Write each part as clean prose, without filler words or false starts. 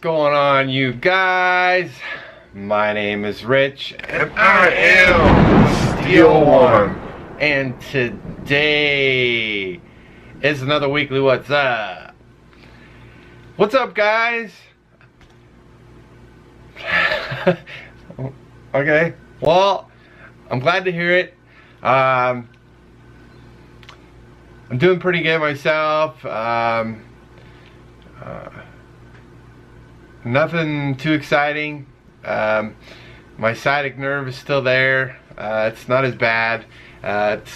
going on, you guys? My name is Rich, And I am the Steel One. and today is another weekly What's Up. What's up, guys? Okay, well, I'm glad to hear it. I'm doing pretty good myself. Nothing too exciting. My sciatic nerve is still there. It's not as bad. It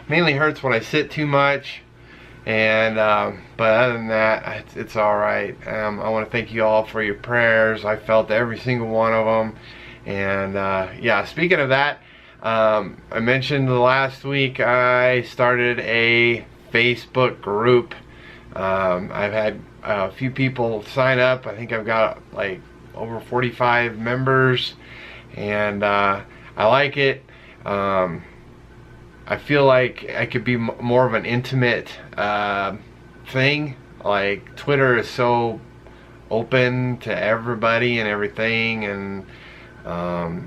mainly hurts when I sit too much, and but other than that, it's all right. I want to thank you all for your prayers. I felt every single one of them, and yeah. Speaking of that, I mentioned last week I started a Facebook group. I've had a few people sign up. I think I've got like over 45 members, and I like it. I feel like I could be more of an intimate thing. Like Twitter is so open to everybody and everything, and I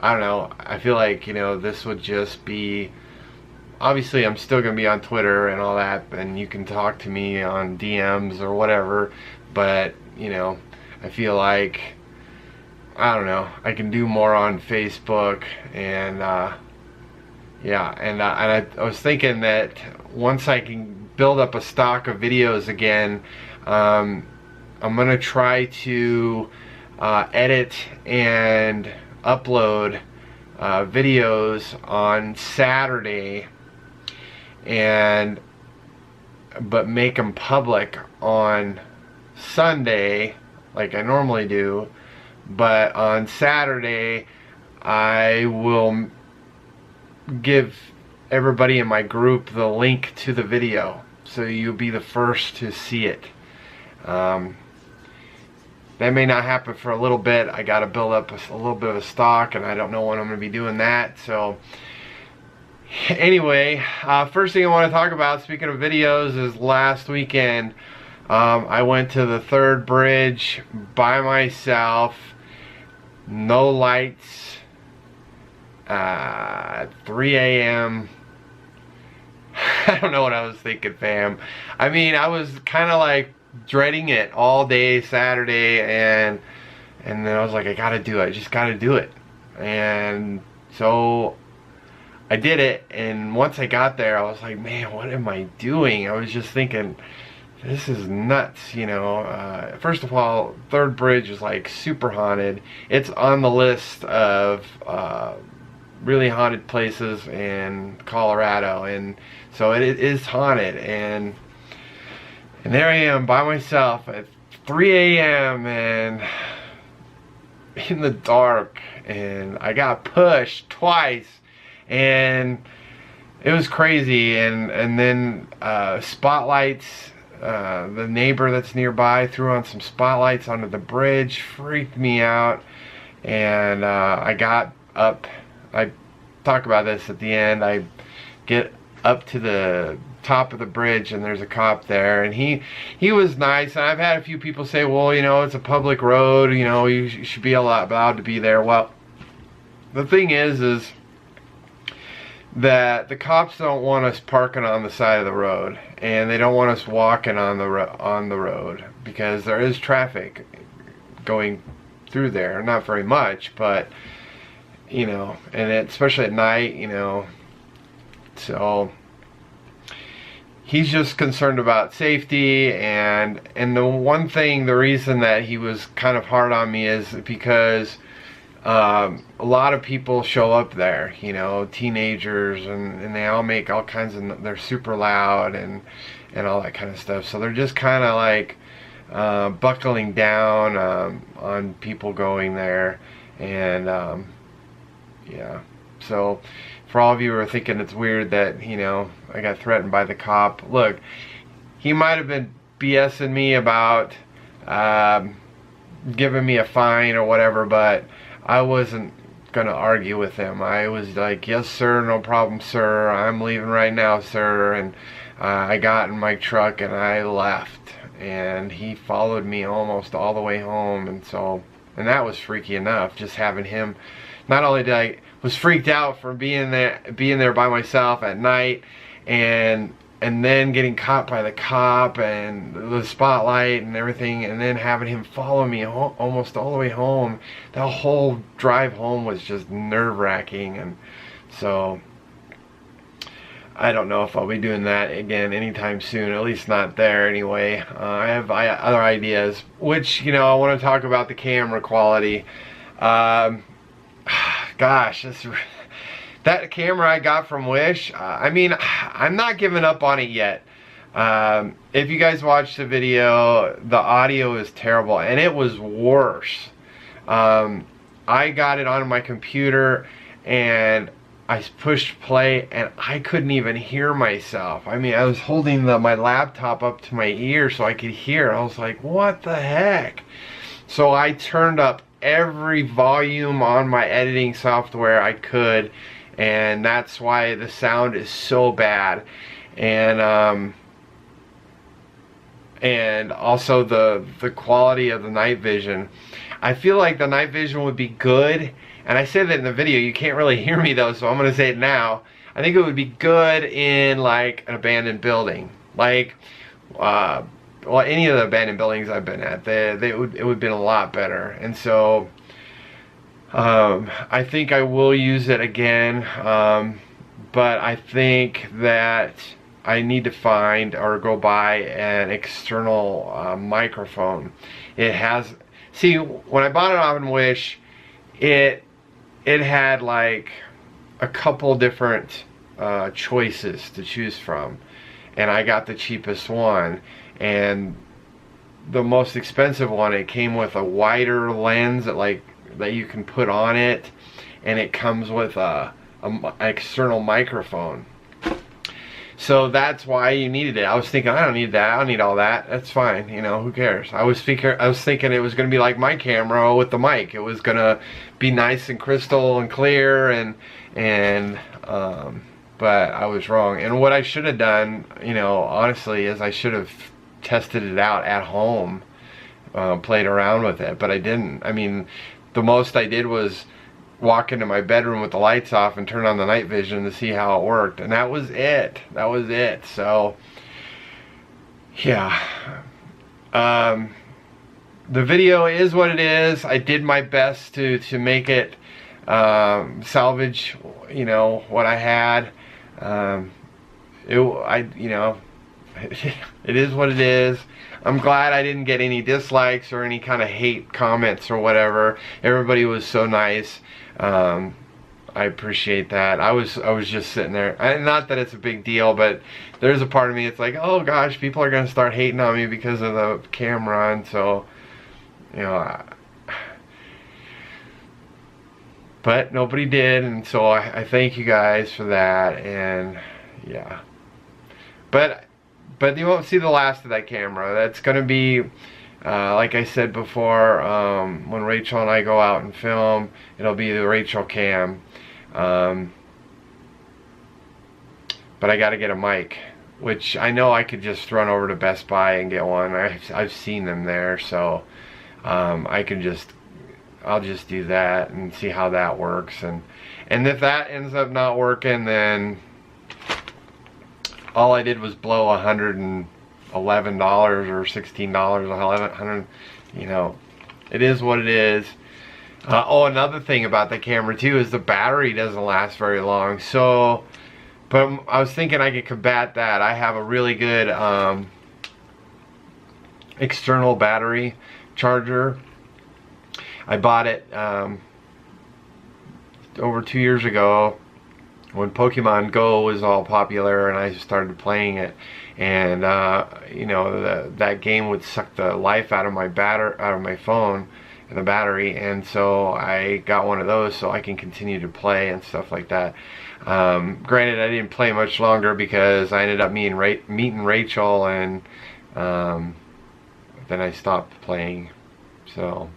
don't know. I feel like, this would just be. Obviously, I'm still going to be on Twitter and all that, and you can talk to me on DMs or whatever, but, I feel like, I don't know, I can do more on Facebook, and, yeah, and I was thinking that once I can build up a stock of videos again, I'm going to try to edit and upload videos on Saturday, but make them public on Sunday like I normally do. But on Saturday I will give everybody in my group the link to the video, so you'll be the first to see it. That may not happen for a little bit. I got to build up a little bit of a stock, and I don't know when I'm going to be doing that. So anyway, first thing I want to talk about, speaking of videos, is last weekend I went to the third bridge by myself, no lights, 3 a.m. I don't know what I was thinking, fam. I mean, I was kind of like dreading it all day Saturday, and then I was like, I gotta do it. I just gotta do it. And so I did it, and once I got there, I was like, man, what am I doing? I was just thinking, this is nuts, First of all, Third Bridge is like super haunted. It's on the list of really haunted places in Colorado, and so it is haunted, and there I am by myself at 3 a.m. and in the dark, and I got pushed twice, and it was crazy. And then spotlights, the neighbor that's nearby threw on some spotlights onto the bridge, freaked me out, and I got up. I talk about this at the end. I get up to the top of the bridge, and there's a cop there, and he was nice. And I've had a few people say, well, it's a public road, you should be allowed to be there. Well, the thing is that the cops don't want us parking on the side of the road, and they don't want us walking on the road, because there is traffic going through there. Not very much, but and especially at night, so he's just concerned about safety. And the reason that he was kind of hard on me is because a lot of people show up there, teenagers, and they all make all kinds of, they're super loud and all that kind of stuff. So they're just kind of like buckling down on people going there. And yeah, so for all of you who are thinking it's weird that, I got threatened by the cop, look, he might have been BSing me about giving me a fine or whatever, but I wasn't gonna argue with him. I was like, yes sir, no problem sir, I'm leaving right now sir, and I got in my truck and I left. and he followed me almost all the way home. And that was freaky enough, just having him. Not only did I was freaked out for being there by myself at night, and then getting caught by the cop and the spotlight and everything, and then having him follow me almost all the way home. The whole drive home was just nerve-wracking, and so I don't know if I'll be doing that again anytime soon, at least not there anyway. I have other ideas, which, you know, I want to talk about the camera quality. Gosh, that camera I got from Wish, I mean, I'm not giving up on it yet. If you guys watched the video, the audio is terrible, and it was worse. I got it on my computer, and I pushed play, and I couldn't even hear myself. I mean, I was holding my laptop up to my ear so I could hear. I was like, what the heck? So I turned up every volume on my editing software I could, and that's why the sound is so bad. And also the quality of the night vision. I feel like the night vision would be good, and I said that in the video. You can't really hear me though, so I'm gonna say it now. I think it would be good in like an abandoned building, like well, any of the abandoned buildings I've been at. It would have been a lot better. And so I think I will use it again, but I think that I need to find or go buy an external microphone. It has, see, when I bought it on Wish, it had like a couple different choices to choose from, and I got the cheapest one. And the most expensive one, it came with a wider lens that you can put on it, and it comes with an external microphone. So that's why you needed it. I was thinking, I don't need that. I don't need all that. That's fine. You know, who cares? I was thinking it was going to be like my camera with the mic. It was going to be nice and crystal and clear, but I was wrong. And what I should have done, you know, honestly, is I should have tested it out at home, played around with it, but I didn't. I mean, the most I did was walk into my bedroom with the lights off and turn on the night vision to see how it worked, and that was it. So yeah, the video is what it is. I did my best to make it salvage, you know, what I had. You know, it is what it is. I'm glad I didn't get any dislikes or any kind of hate comments or whatever. Everybody was so nice. I appreciate that. I was just sitting there. Not that it's a big deal, but there's a part of me that's like, oh gosh, people are gonna start hating on me because of the camera, and so, you know. But nobody did, and so I thank you guys for that, and yeah. But you won't see the last of that camera. That's going to be, like I said before, when Rachel and I go out and film, it'll be the Rachel cam. But I got to get a mic, which I know I could just run over to Best Buy and get one. I've seen them there, so I'll just do that and see how that works. And if that ends up not working, then all I did was blow $111 or $16, 100. You know, it is what it is. Oh, another thing about the camera too is the battery doesn't last very long. So, but I was thinking I could combat that. I have a really good external battery charger. I bought it over 2 years ago when Pokemon Go was all popular, and I started playing it, and you know, that game would suck the life out of my phone and the battery, and so I got one of those so I can continue to play and stuff like that. Granted, I didn't play much longer because I ended up meeting Rachel, and then I stopped playing. So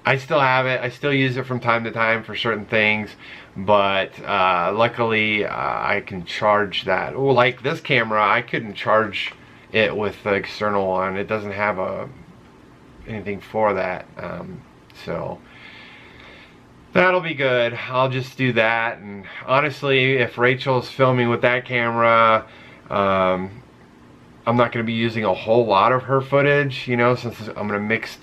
I still have it. I still use it from time to time for certain things, but luckily I can charge that. Oh, like this camera, I couldn't charge it with the external one. It doesn't have anything for that. So that'll be good. I'll just do that. And honestly, if Rachel's filming with that camera, I'm not going to be using a whole lot of her footage, you know, since I'm going to mix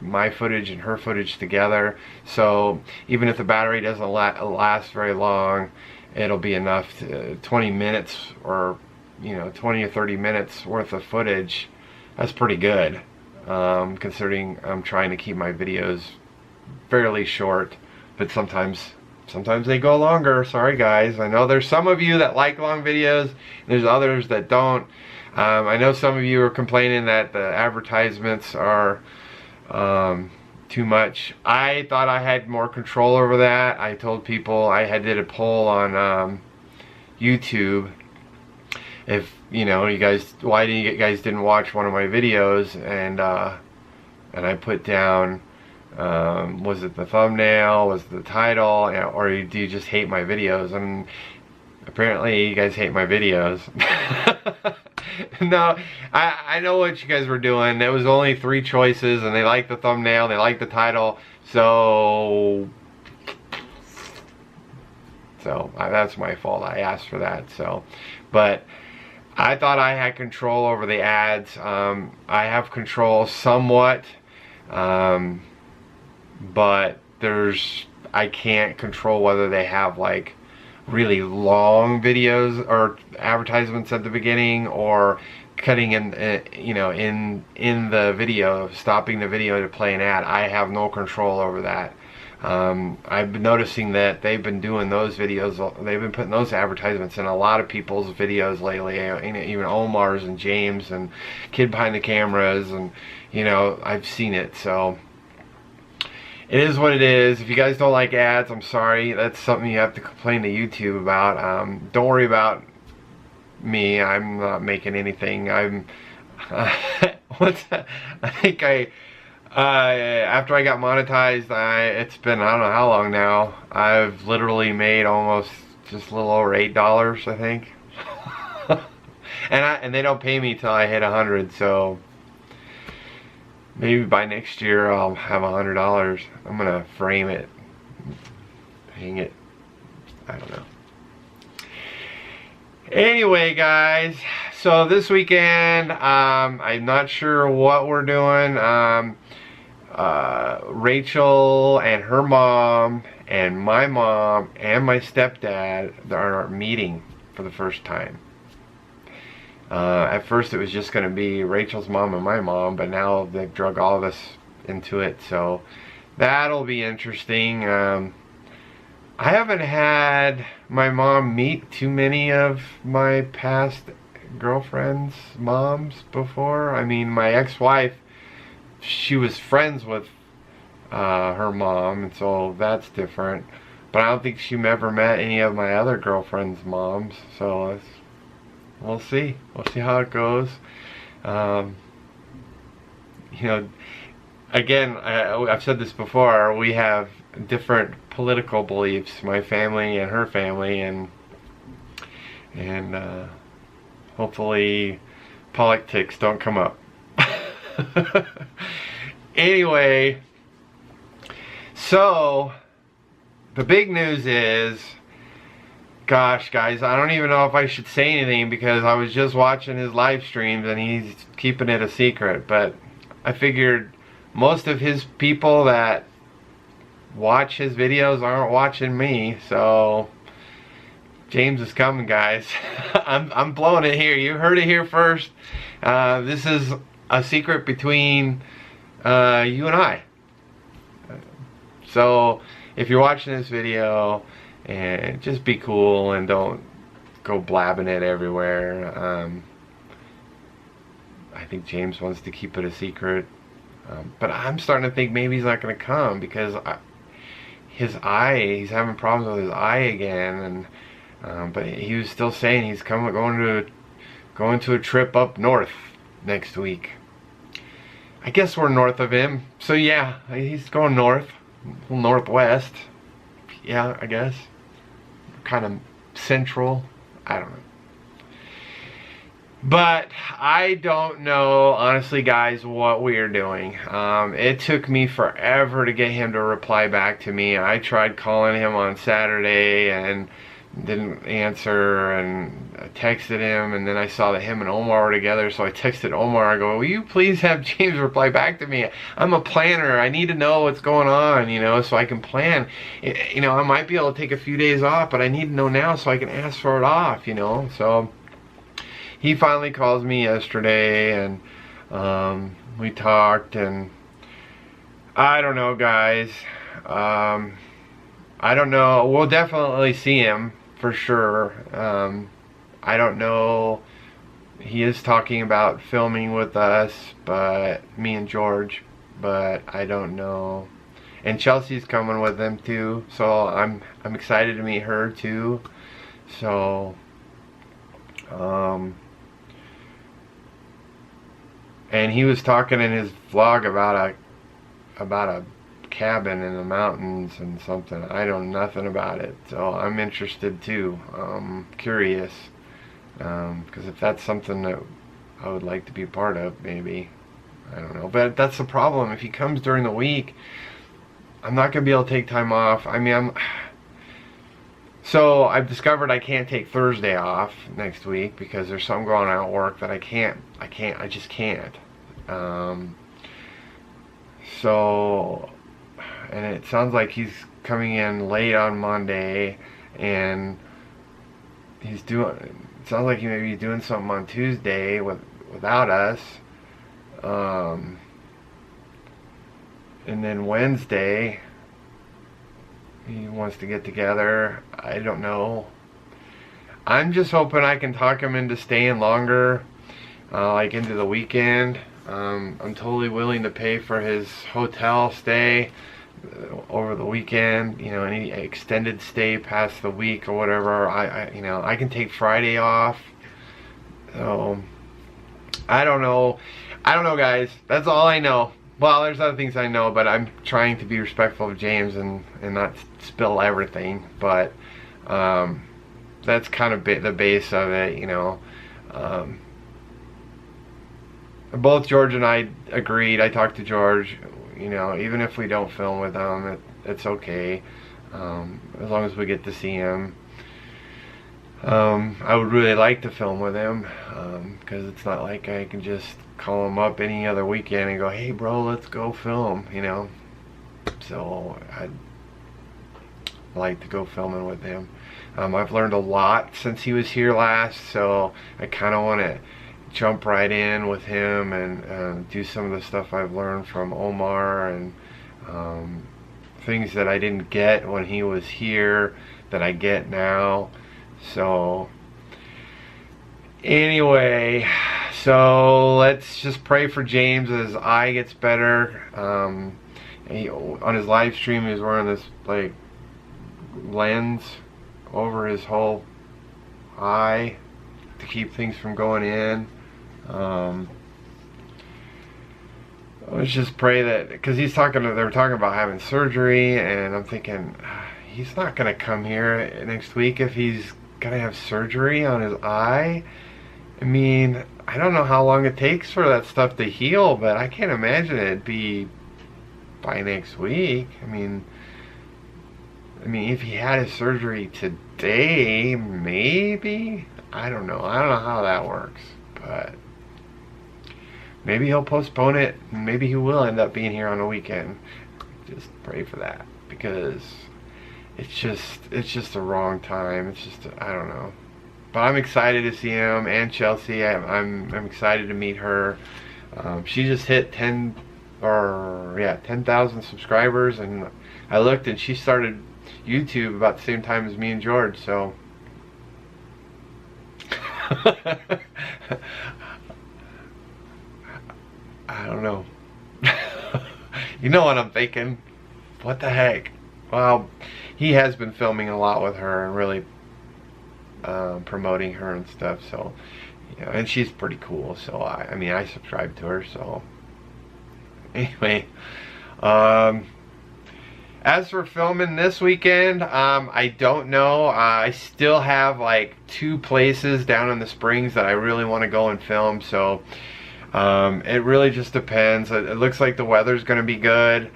my footage and her footage together. So even if the battery doesn't last very long, it'll be enough 20 minutes or, you know, 20 or 30 minutes worth of footage. That's pretty good, considering I'm trying to keep my videos fairly short, but sometimes they go longer. Sorry guys, I know there's some of you that like long videos, and there's others that don't. I know some of you are complaining that the advertisements are too much. I thought I had more control over that. I told people, I did a poll on YouTube, if you know, you guys, why do you guys didn't watch one of my videos, and I put down, was it the thumbnail, was it the title, or do you just hate my videos? And apparently you guys hate my videos. No, I know what you guys were doing. There was only 3 choices, and they liked the thumbnail, they liked the title, so that's my fault. I asked for that. So, but I thought I had control over the ads. I have control somewhat, but I can't control whether they have like really long videos or advertisements at the beginning, or cutting in, you know, in the video, stopping the video to play an ad. I have no control over that. I've been noticing that they've been doing those videos, they've been putting those advertisements in a lot of people's videos lately, even Omar's and James and Kid Behind the Cameras, and you know, I've seen it. So it is what it is. If you guys don't like ads, I'm sorry. That's something you have to complain to YouTube about. Don't worry about me. I'm not making anything. I'm what's that? I think after I got monetized, it's been, I don't know how long now. I've literally made almost just a little over $8, I think. and they don't pay me till I hit 100. So maybe by next year I'll have $100. I'm gonna frame it, hang it. I don't know. Anyway, guys, so this weekend, I'm not sure what we're doing. Rachel and her mom and my stepdad are meeting for the first time. At first it was just going to be Rachel's mom and my mom, but now they've drug all of us into it, so that'll be interesting. I haven't had my mom meet too many of my past girlfriends' moms before. I mean, my ex-wife, she was friends with her mom, and so that's different. But I don't think she ever met any of my other girlfriends' moms, so we'll see. We'll see how it goes. You know, again, I've said this before, we have different political beliefs, my family and her family, and hopefully politics don't come up. Anyway, so the big news is, gosh guys, I don't even know if I should say anything, because I was just watching his live streams and he's keeping it a secret, but I figured most of his people that watch his videos aren't watching me, so James is coming, guys. I'm blowing it here. You heard it here first. This is a secret between you and I. So if you're watching this video, and just be cool and don't go blabbing it everywhere. I think James wants to keep it a secret, but I'm starting to think maybe he's not going to come, because his eye, he's having problems with his eye again, and but he was still saying he's going to a trip up north next week. I guess we're north of him, so yeah, he's going north, northwest. Yeah, I guess kind of central. I don't know. But I don't know, honestly, guys, what we are doing. It took me forever to get him to reply back to me. I tried calling him on Saturday and didn't answer, and I texted him, and then I saw that him and Omar were together, so I texted Omar. I go, will you please have James reply back to me? I'm a planner. I need to know what's going on, you know, so I can plan. You know, I might be able to take a few days off, but I need to know now so I can ask for it off, you know. So he finally calls me yesterday, and we talked, and I don't know, guys. I don't know. We'll definitely see him for sure. I don't know. He is talking about filming with us, but me and George, but I don't know. And Chelsea's coming with them too, so I'm excited to meet her too. So and he was talking in his vlog about a cabin in the mountains and something. I know nothing about it, so I'm interested too. Curious, because if that's something that I would like to be a part of, maybe. I don't know, but that's the problem. If he comes during the week, I'm not gonna be able to take time off. I mean, so I've discovered I can't take Thursday off next week because there's something going on at work that I just can't. So, and it sounds like he's coming in late on Monday, and it sounds like he may be doing something on Tuesday without us. And then Wednesday, he wants to get together. I don't know. I'm just hoping I can talk him into staying longer, like into the weekend. I'm totally willing to pay for his hotel stay over the weekend, you know, any extended stay past the week or whatever. You know, I can take Friday off. So I don't know, guys. That's all I know. Well, there's other things I know, but I'm trying to be respectful of James and not spill everything. But that's kind of the base of it, you know. Both George and I agreed. I talked to George, you know, even if we don't film with him, it's okay, as long as we get to see him. I would really like to film with him, because it's not like I can just call him up any other weekend and go, hey bro, let's go film, you know. So I'd like to go filming with him. I've learned a lot since he was here last, so I kind of want to jump right in with him and do some of the stuff I've learned from Omar, and things that I didn't get when he was here that I get now. So anyway, so let's just pray for James as his eye gets better. On his live stream, he was wearing this like lens over his whole eye to keep things from going in. Let's just pray that, because they were talking about having surgery, and I'm thinking, he's not gonna come here next week if he's gonna have surgery on his eye. I mean, I don't know how long it takes for that stuff to heal, but I can't imagine it'd be by next week. I mean, if he had his surgery today, maybe. I don't know how that works, but maybe he'll postpone it, and maybe he will end up being here on the weekend. Just pray for that, because it's just the wrong time. It's just, I don't know. But I'm excited to see him, and Chelsea. I'm excited to meet her. She just hit 10,000 subscribers, and I looked, and she started YouTube about the same time as me and George. So I don't know. You know what I'm thinking? What the heck? Well, he has been filming a lot with her and really promoting her and stuff. So, you know, and she's pretty cool. So I subscribe to her. So anyway, As for filming this weekend, I don't know. I still have like 2 places down in the Springs that I really want to go and film, so it really just depends. It looks like the weather's going to be good.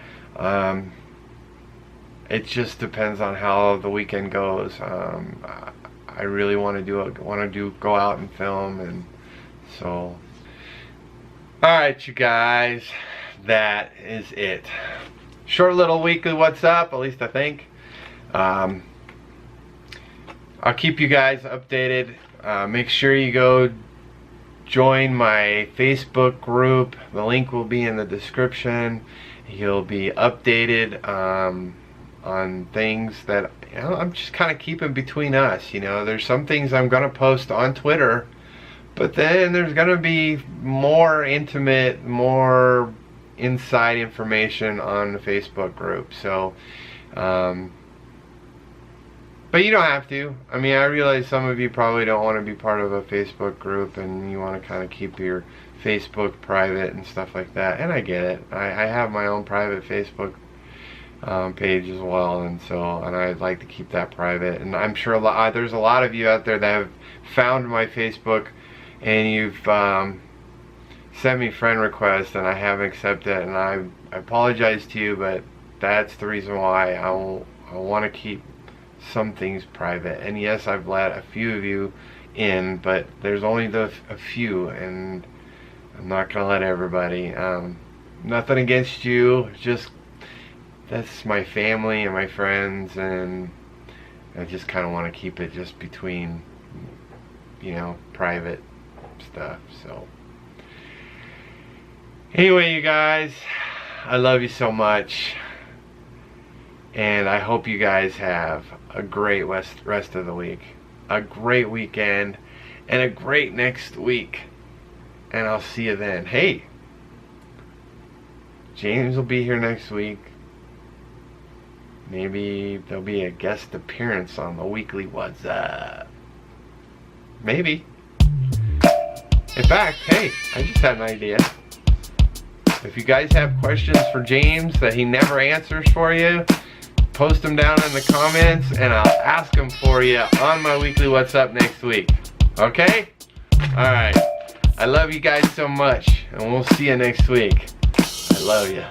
It just depends on how the weekend goes. I really want to go out and film, and so. All right, you guys, that is it. Short little weekly what's up, at least I think. I'll keep you guys updated. Make sure you go join my Facebook group. The link will be in the description. You'll be updated on things that, you know, I'm just kind of keeping between us. You know, there's some things I'm gonna post on Twitter, but then there's gonna be more intimate, more inside information on the Facebook group. So but you don't have to. I mean, I realize some of you probably don't want to be part of a Facebook group and you want to kind of keep your Facebook private and stuff like that, and I get it. I have my own private Facebook page as well, and I'd like to keep that private. And I'm sure there's a lot of you out there that have found my Facebook and you've sent me friend requests and I haven't accepted it, and I apologize to you, but that's the reason why I want to keep some things private. And yes, I've let a few of you in, but there's only a few, and I'm not gonna let everybody. Nothing against you, just that's my family and my friends, and I just kind of want to keep it just between, you know, private stuff. So anyway, you guys, I love you so much, and I hope you guys have a great rest of the week, a great weekend, and a great next week. And I'll see you then. Hey, James will be here next week. Maybe there'll be a guest appearance on the weekly What's Up. Maybe. In fact, hey, I just had an idea. If you guys have questions for James that he never answers for you, post them down in the comments and I'll ask them for you on my weekly What's Up next week. Okay? Alright. I love you guys so much, and we'll see you next week. I love you.